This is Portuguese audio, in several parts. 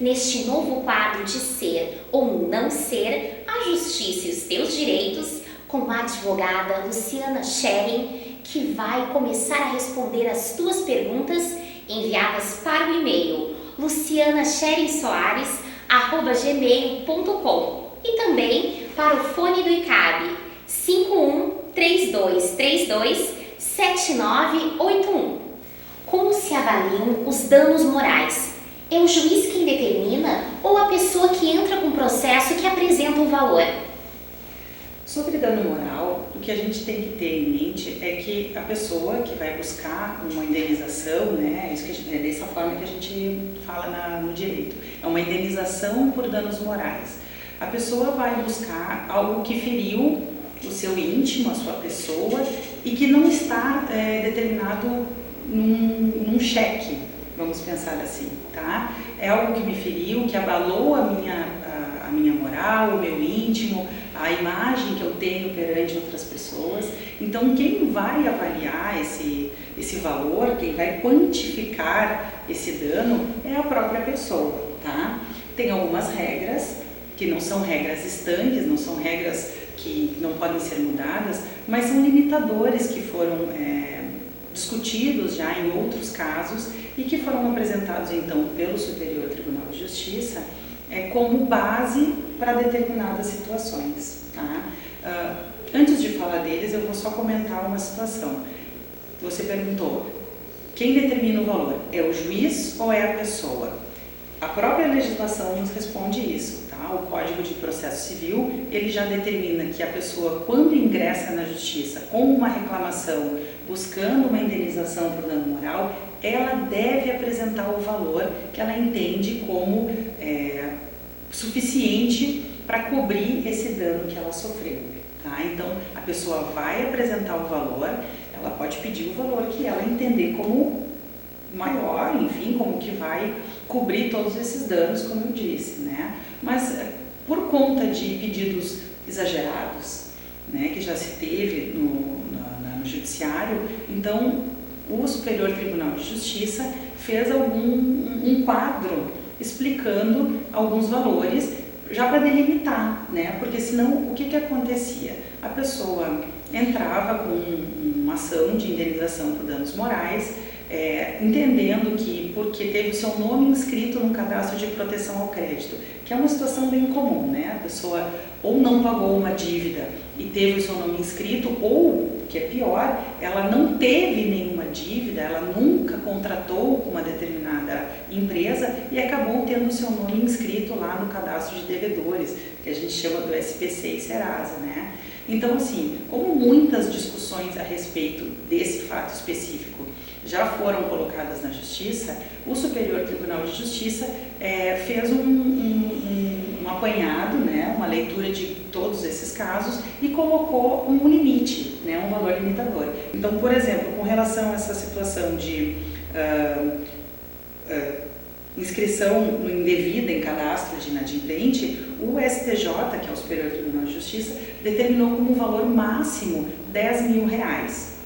neste novo quadro de ser ou não ser, a justiça e os teus direitos, com a advogada Luciana Schering, que vai começar a responder as tuas perguntas enviadas para o e-mail lucianascheringsoares@gmail.com e também para o fone do ICAB 51-3232-7981. Como se avaliam os danos morais? É o juiz quem determina ou a pessoa que entra com o processo que apresenta o valor? Sobre dano moral, o que a gente tem que ter em mente é que a pessoa que vai buscar uma indenização, né, é dessa forma que a gente fala no direito, é uma indenização por danos morais. A pessoa vai buscar algo que feriu o seu íntimo, a sua pessoa, e que não está determinado num cheque, vamos pensar assim, tá? É algo que me feriu, que abalou a minha moral, o meu íntimo, a imagem que eu tenho perante outras pessoas. Então, quem vai avaliar esse valor, quem vai quantificar esse dano é a própria pessoa, tá? Tem algumas regras que não são regras estanques, não são regras que não podem ser mudadas, mas são limitadores que foram discutidos já em outros casos e que foram apresentados então pelo Superior Tribunal de Justiça como base para determinadas situações, tá? Antes de falar deles, eu vou só comentar uma situação. Você perguntou, quem determina o valor? É o juiz ou é a pessoa? A própria legislação nos responde isso, tá? O Código de Processo Civil, ele já determina que a pessoa, quando ingressa na justiça com uma reclamação, buscando uma indenização por dano moral, ela deve apresentar o valor que ela entende como suficiente para cobrir esse dano que ela sofreu, tá? Então, a pessoa vai apresentar o valor, ela pode pedir o valor que ela entender como maior, enfim, como que vai cobrir todos esses danos, como eu disse, né? Mas por conta de pedidos exagerados, né, que já se teve no judiciário, então o Superior Tribunal de Justiça fez um quadro explicando alguns valores já para delimitar, né? Porque senão o que acontecia? A pessoa entrava com uma ação de indenização por danos morais, entendendo que porque teve o seu nome inscrito no cadastro de proteção ao crédito, que é uma situação bem comum, né? A pessoa ou não pagou uma dívida e teve o seu nome inscrito, ou, que é pior, ela não teve nenhuma dívida, ela nunca contratou com uma determinada empresa e acabou tendo o seu nome inscrito lá no cadastro de devedores, que a gente chama do SPC e Serasa, né? Então, assim, como muitas discussões a respeito desse fato específico já foram colocadas na Justiça, o Superior Tribunal de Justiça fez um apanhado, né, uma leitura de todos esses casos e colocou um limite, né, um valor limitador. Então, por exemplo, com relação a essa situação de inscrição indevida em cadastro de inadimplente, o STJ, que é o Superior Tribunal de Justiça, determinou como valor máximo R$10.000.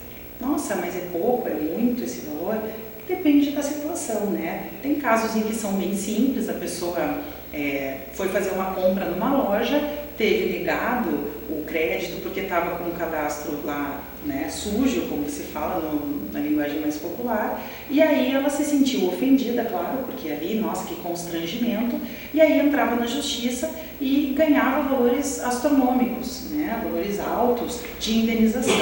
Nossa, mas é pouco, é muito esse valor? Depende da situação, né? Tem casos em que são bem simples, a pessoa foi fazer uma compra numa loja, teve negado o crédito porque estava com o cadastro lá, né, sujo, como se fala na linguagem mais popular, e aí ela se sentiu ofendida, claro, porque ali, nossa, que constrangimento, e aí entrava na justiça e ganhava valores astronômicos, né, valores altos de indenização.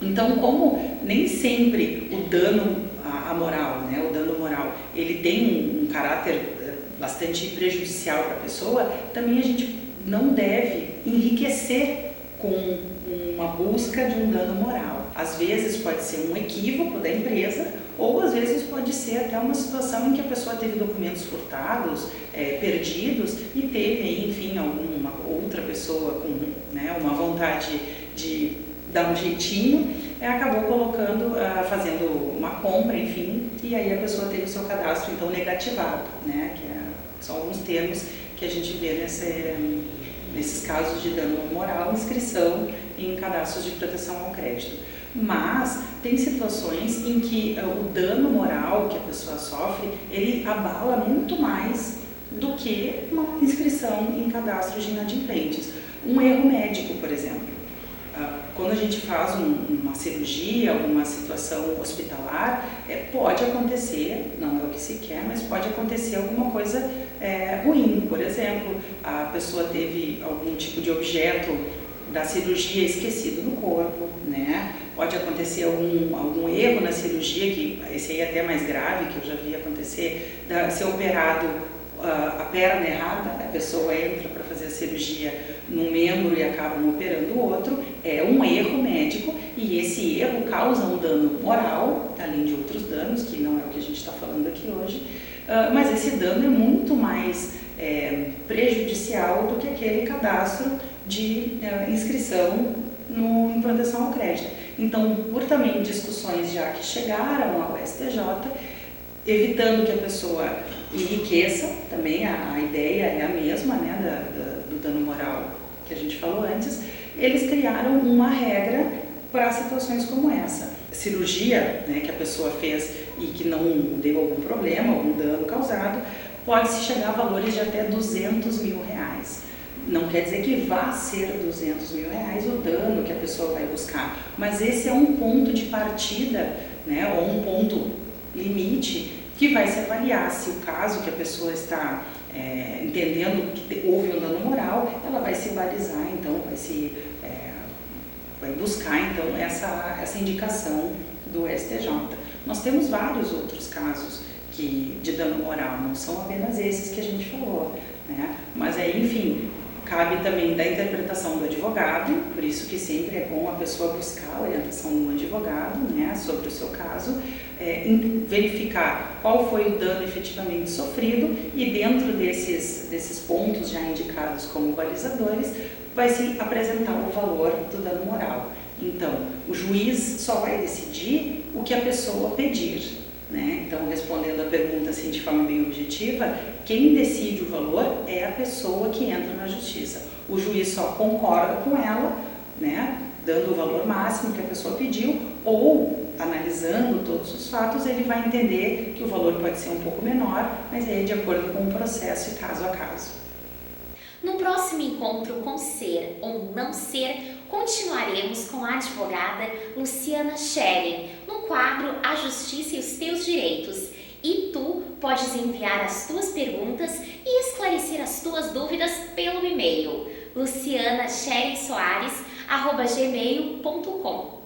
Então, como nem sempre o dano moral, né, o dano moral, ele tem um caráter bastante prejudicial para a pessoa, também a gente não deve enriquecer com uma busca de um dano moral. Às vezes pode ser um equívoco da empresa, ou às vezes pode ser até uma situação em que a pessoa teve documentos furtados, perdidos, e teve, enfim, alguma outra pessoa com, né, uma vontade de dar um jeitinho, acabou colocando, fazendo uma compra, enfim, e aí a pessoa teve o seu cadastro então negativado, né, que são alguns termos que a gente vê nesses casos de dano moral, inscrição em cadastros de proteção ao crédito. Mas tem situações em que o dano moral que a pessoa sofre, ele abala muito mais do que uma inscrição em cadastros de inadimplentes. Um erro médico, por exemplo. Quando a gente faz uma cirurgia, uma situação hospitalar, pode acontecer, não é o que se quer, mas pode acontecer alguma coisa ruim. Por exemplo, a pessoa teve algum tipo de objeto da cirurgia esquecido no corpo, né? Pode acontecer algum erro na cirurgia, que esse aí é até mais grave, que eu já vi acontecer, ser operado a perna errada, a pessoa entra para fazer a cirurgia num membro e acabam operando o outro, é um erro médico e esse erro causa um dano moral, além de outros danos, que não é o que a gente está falando aqui hoje, mas esse dano é muito mais prejudicial do que aquele cadastro de inscrição em proteção ao crédito. Então, por também discussões já que chegaram ao STJ, evitando que a pessoa enriqueça, também a ideia é a mesma, né, do dano moral que a gente falou antes, eles criaram uma regra para situações como essa. Cirurgia, né, que a pessoa fez e que não deu algum problema, algum dano causado, pode-se chegar a valores de até R$200 mil. Não quer dizer que vá ser R$200 mil o dano que a pessoa vai buscar, mas esse é um ponto de partida, né, ou um ponto limite que vai se avaliar se o caso que a pessoa está entendendo que houve um dano moral, ela vai se balizar, então vai buscar então essa indicação do STJ. Nós temos vários outros casos de dano moral, não são apenas esses que a gente falou, né? Mas aí, enfim, cabe também da interpretação do advogado, por isso que sempre é bom a pessoa buscar a orientação de um advogado, né, sobre o seu caso, verificar qual foi o dano efetivamente sofrido e dentro desses pontos já indicados como balizadores, vai se apresentar o valor do dano moral. Então, o juiz só vai decidir o que a pessoa pedir, né? Então, respondendo a pergunta assim, de forma bem objetiva, quem decide o valor é a pessoa que entra na justiça. O juiz só concorda com ela, né, dando o valor máximo que a pessoa pediu, ou, analisando todos os fatos, ele vai entender que o valor pode ser um pouco menor, mas é de acordo com o processo e caso a caso. No próximo encontro com Ser ou Não Ser, continuaremos com a advogada Luciana Schering, no quadro A Justiça e os Teus Direitos. E tu podes enviar as tuas perguntas e esclarecer as tuas dúvidas pelo e-mail lucianascheringsoares@gmail.com.